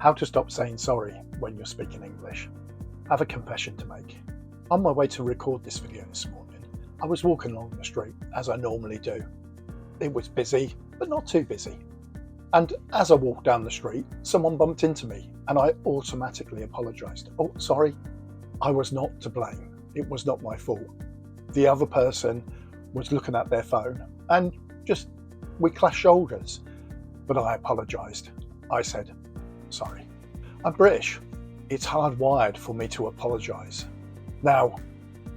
How to stop saying sorry when you're speaking English. I have a confession to make. On my way to record this video this morning, I was walking along the street as I normally do. It was busy, but not too busy. And as I walked down the street, someone bumped into me and I automatically apologised. Oh, sorry, I was not to blame. It was not my fault. The other person was looking at their phone and we clashed shoulders. But I apologised. I said, sorry. I'm British. It's hardwired for me to apologise. Now,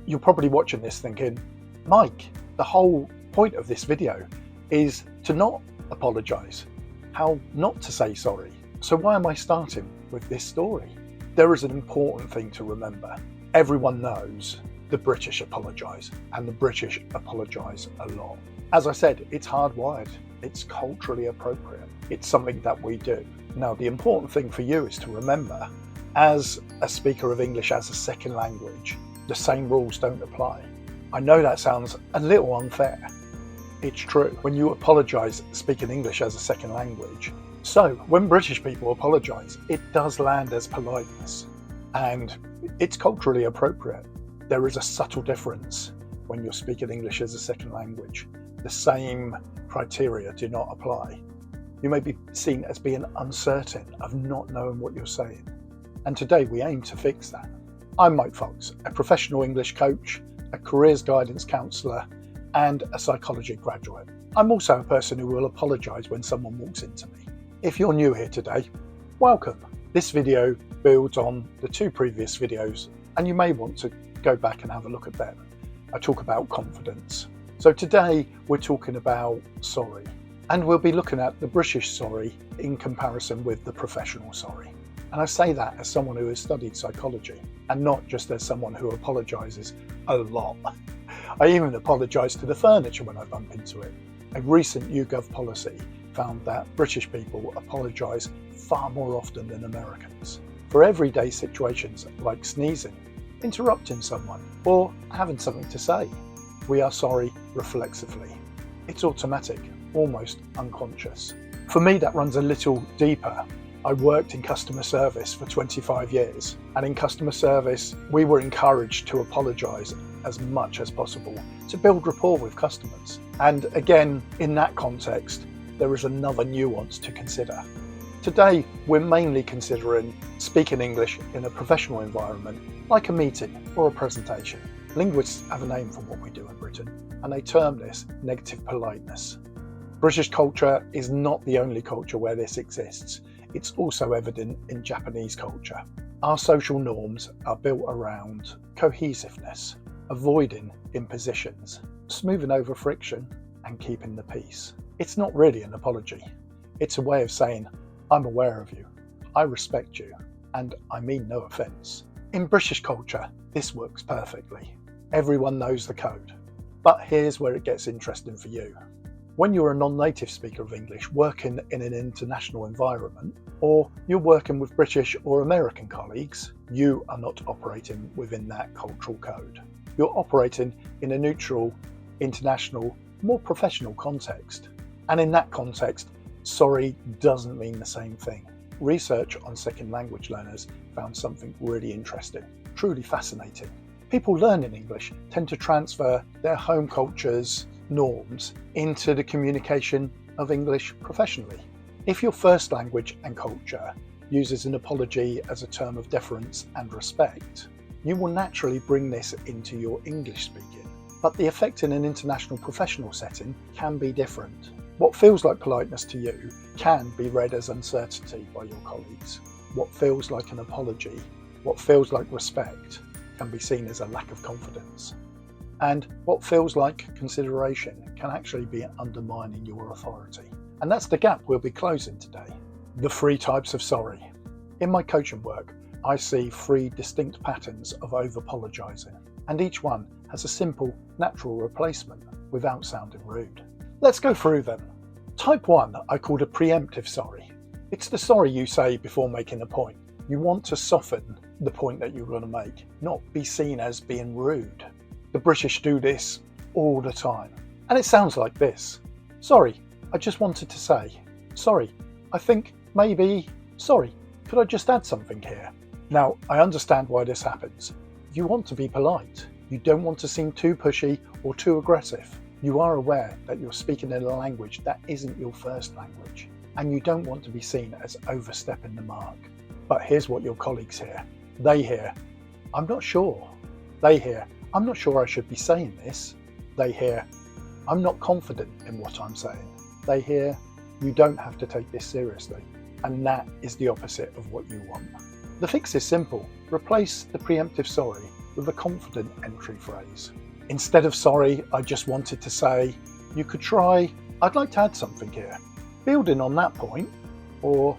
you're probably watching this thinking, Mike, the whole point of this video is to not apologise, how not to say sorry. So why am I starting with this story? There is an important thing to remember. Everyone knows the British apologise, and the British apologise a lot. As I said, it's hardwired. It's culturally appropriate. It's something that we do. Now, the important thing for you is to remember, as a speaker of English as a second language, the same rules don't apply. I know that sounds a little unfair. It's true. When you apologise speaking English as a second language, so when British people apologise, it does land as politeness, and it's culturally appropriate. There is a subtle difference when you're speaking English as a second language. The same criteria do not apply. You may be seen as being uncertain, of not knowing what you're saying. And today we aim to fix that. I'm Mike Fox, a professional English coach, a careers guidance counsellor, and a psychology graduate. I'm also a person who will apologise when someone walks into me. If you're new here today, welcome. This video builds on the two previous videos, and you may want to go back and have a look at them. I talk about confidence. So today we're talking about sorry, and we'll be looking at the British sorry in comparison with the professional sorry. And I say that as someone who has studied psychology, and not just as someone who apologises a lot. I even apologise to the furniture when I bump into it. A recent YouGov policy found that British people apologise far more often than Americans for everyday situations like sneezing, interrupting someone, or having something to say. We are sorry reflexively. It's automatic, almost unconscious. For me, that runs a little deeper. I worked in customer service for 25 years, and in customer service, we were encouraged to apologise as much as possible to build rapport with customers. And again, in that context, there is another nuance to consider. Today, we're mainly considering speaking English in a professional environment, like a meeting or a presentation. Linguists have a name for what we do in Britain, and they term this negative politeness. British culture is not the only culture where this exists. It's also evident in Japanese culture. Our social norms are built around cohesiveness, avoiding impositions, smoothing over friction, and keeping the peace. It's not really an apology. It's a way of saying, I'm aware of you, I respect you, and I mean no offence. In British culture, this works perfectly. Everyone knows the code. But here's where it gets interesting for you. When you're a non-native speaker of English working in an international environment, or you're working with British or American colleagues, you are not operating within that cultural code. You're operating in a neutral, international, more professional context. And in that context, sorry doesn't mean the same thing. Research on second language learners found something really interesting, truly fascinating. People learning English tend to transfer their home culture's norms into the communication of English professionally. If your first language and culture uses an apology as a term of deference and respect, you will naturally bring this into your English speaking. But the effect in an international professional setting can be different. What feels like politeness to you can be read as uncertainty by your colleagues. What feels like an apology, what feels like respect, can be seen as a lack of confidence. And what feels like consideration can actually be undermining your authority. And that's the gap we'll be closing today. The 3 types of sorry. In my coaching work, I see 3 distinct patterns of over-apologising, and each one has a simple, natural replacement without sounding rude. Let's go through them. Type 1 I called a pre-emptive sorry. It's the sorry you say before making a point. You want to soften the point that you're going to make, not be seen as being rude. The British do this all the time. And it sounds like this. Sorry, I just wanted to say. Sorry, I think maybe. Sorry, Could I just add something here? Now, I understand why this happens. You want to be polite. You don't want to seem too pushy or too aggressive. You are aware that you're speaking in a language that isn't your first language, and you don't want to be seen as overstepping the mark. But here's what your colleagues hear. They hear, "I'm not sure." They hear, "I'm not sure I should be saying this." They hear, "I'm not confident in what I'm saying." They hear, "You don't have to take this seriously." And that is the opposite of what you want. The fix is simple. Replace the preemptive sorry with a confident entry phrase. Instead of "sorry, I just wanted to say," you could try, "I'd like to add something here. Building on that point," or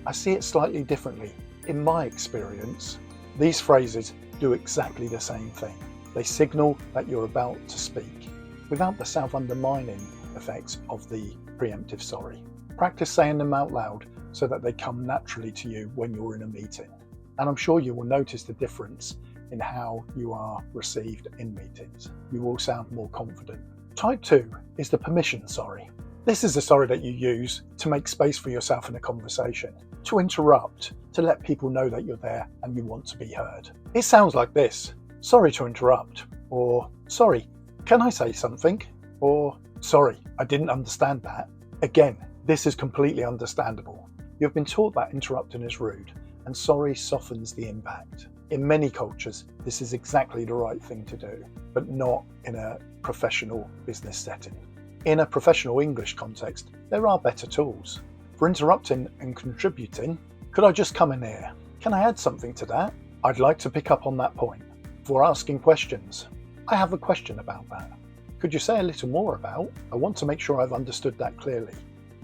"I see it slightly differently. In my experience." These phrases do exactly the same thing. They signal that you're about to speak without the self-undermining effects of the preemptive sorry. Practice saying them out loud so that they come naturally to you when you're in a meeting. And I'm sure you will notice the difference in how you are received in meetings. You will sound more confident. Type 2 is the permission sorry. This is the sorry that you use to make space for yourself in a conversation, to interrupt, to let people know that you're there and you want to be heard. It sounds like this: "Sorry to interrupt," or "Sorry, can I say something?" or "Sorry, I didn't understand that." Again, this is completely understandable. You've been taught that interrupting is rude, and sorry softens the impact. In many cultures, this is exactly the right thing to do, but not in a professional business setting. In a professional English context, there are better tools. For interrupting and contributing, "Could I just come in here? Can I add something to that? I'd like to pick up on that point." For asking questions, "I have a question about that. Could you say a little more about? I want to make sure I've understood that clearly."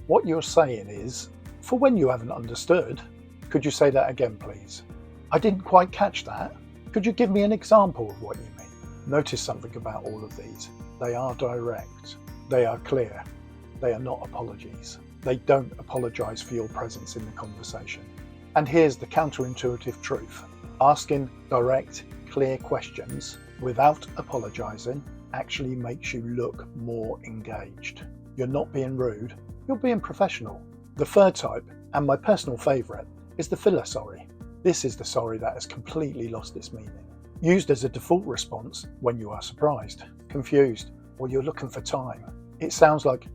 What you're saying is, for when you haven't understood, "Could you say that again, please? I didn't quite catch that. Could you give me an example of what you mean?" Notice something about all of these. They are direct. They are clear. They are not apologies. They don't apologise for your presence in the conversation. And here's the counterintuitive truth. Asking direct, clear questions without apologising actually makes you look more engaged. You're not being rude, you're being professional. The third type, and my personal favourite, is the filler sorry. This is the sorry that has completely lost its meaning. Used as a default response when you are surprised, confused, or you're looking for time. It sounds like,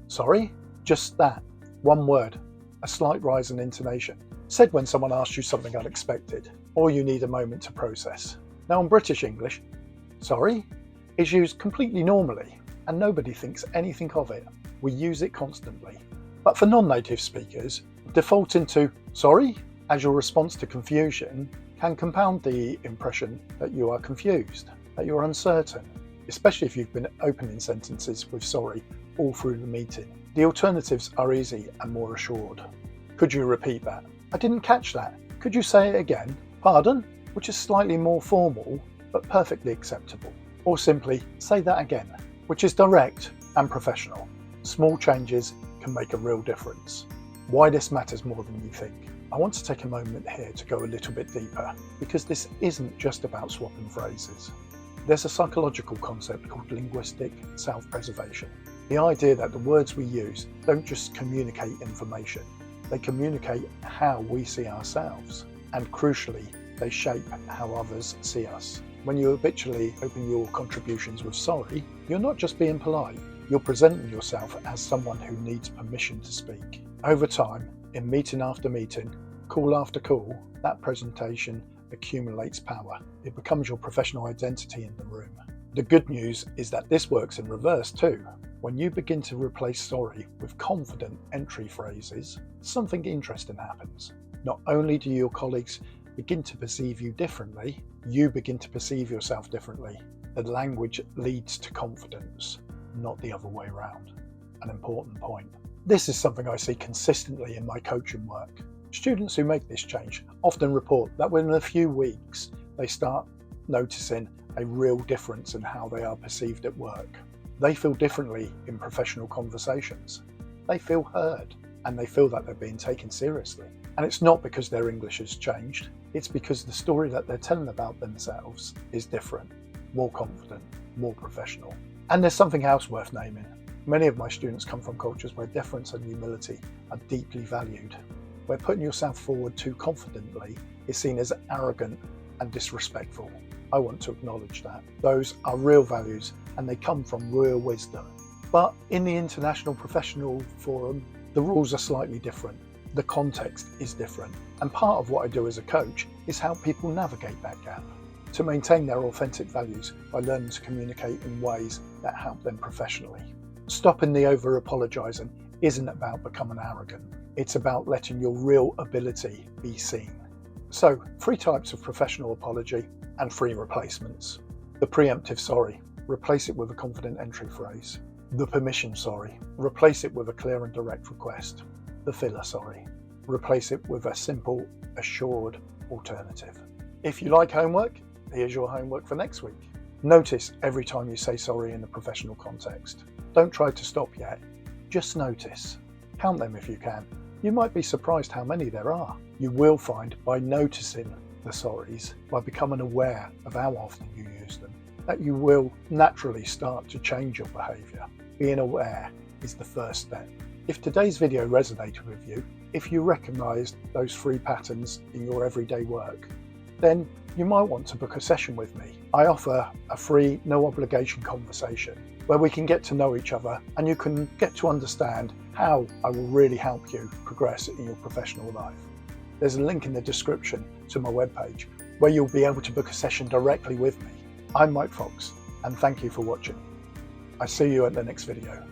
"Sorry?" Just that. One word, a slight rise in intonation. Said when someone asks you something unexpected, or you need a moment to process. Now in British English, "sorry" is used completely normally, and nobody thinks anything of it. We use it constantly. But for non-native speakers, defaulting to "sorry" as your response to confusion can compound the impression that you are confused, that you're uncertain, especially if you've been opening sentences with "sorry" all through the meeting. The alternatives are easy and more assured. "Could you repeat that? I didn't catch that. Could you say it again? Pardon?" which is slightly more formal, but perfectly acceptable. Or simply, "Say that again," which is direct and professional. Small changes can make a real difference. Why this matters more than you think. I want to take a moment here to go a little bit deeper, because this isn't just about swapping phrases. There's a psychological concept called linguistic self-preservation. The idea that the words we use don't just communicate information, they communicate how we see ourselves, and crucially, they shape how others see us. When you habitually open your contributions with "sorry," you're not just being polite, you're presenting yourself as someone who needs permission to speak. Over time, in meeting after meeting, call after call, that presentation accumulates power. It becomes your professional identity in the room. The good news is that this works in reverse too. When you begin to replace "sorry" with confident entry phrases, something interesting happens. Not only do your colleagues begin to perceive you differently, you begin to perceive yourself differently. The language leads to confidence, not the other way around. An important point. This is something I see consistently in my coaching work. Students who make this change often report that within a few weeks they start noticing a real difference in how they are perceived at work. They feel differently in professional conversations. They feel heard, and they feel that they're being taken seriously. And it's not because their English has changed, it's because the story that they're telling about themselves is different, more confident, more professional. And there's something else worth naming. Many of my students come from cultures where deference and humility are deeply valued. where putting yourself forward too confidently is seen as arrogant and disrespectful. I want to acknowledge that. Those are real values and they come from real wisdom. But in the International Professional Forum, the rules are slightly different. The context is different. And part of what I do as a coach is help people navigate that gap, to maintain their authentic values by learning to communicate in ways that help them professionally. Stopping the over-apologising isn't about becoming arrogant. It's about letting your real ability be seen. So, 3 types of professional apology and 3 replacements. The preemptive sorry, replace it with a confident entry phrase. The permission sorry, replace it with a clear and direct request. The filler sorry, replace it with a simple, assured alternative. If you like homework, here's your homework for next week. Notice every time you say sorry in a professional context. Don't try to stop yet, just notice. Count them if you can. You might be surprised how many there are. You will find by noticing the sorries, by becoming aware of how often you use them, that you will naturally start to change your behaviour. Being aware is the first step. If today's video resonated with you, if you recognised those 3 patterns in your everyday work, then you might want to book a session with me. I offer a free, no obligation conversation where we can get to know each other and you can get to understand how I will really help you progress in your professional life. There's a link in the description to my webpage where you'll be able to book a session directly with me. I'm Mike Fox and thank you for watching. I see you at the next video.